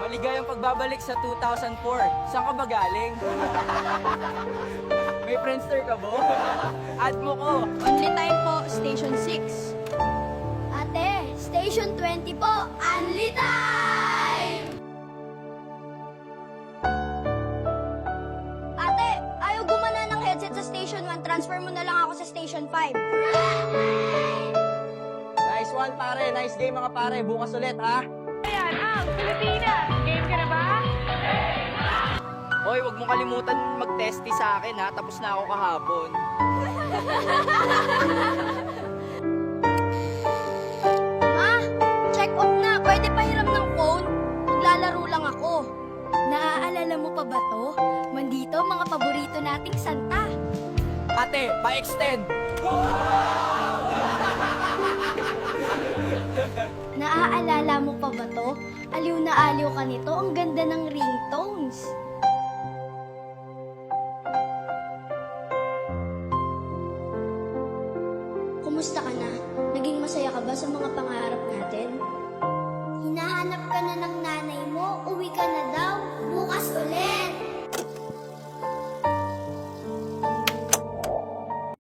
Maligayang pagbabalik sa 2004. Saan ka ba galing? May Friendster ka ba? Add mo ko. Only time po, Station 6. Ate, Station 20 po, only time! Ate, ayaw gumana ng headset sa Station 1. Transfer mo na lang ako sa Station 5. Nice one, pare. Nice game, mga pare. Bukas ulit, ha? Ayan ang Pilipinas! Game ka na ba? Hoy, wag mo kalimutan mag-testy sa akin, ha? Tapos na ako kahapon. Ma, check off na. Pwede pahiram ng phone? Maglalaro lang ako. Naaalala mo pa ba to? Mandito, mga paborito nating santa. Ate, pa-extend. Naaalala mo pa ba to? Aliw na aliw ka nito. Ang ganda ng ringtones. Kumusta ka na? Naging masaya ka ba sa mga pangarap natin? Hinahanap ka na ng nanay mo? Uwi ka na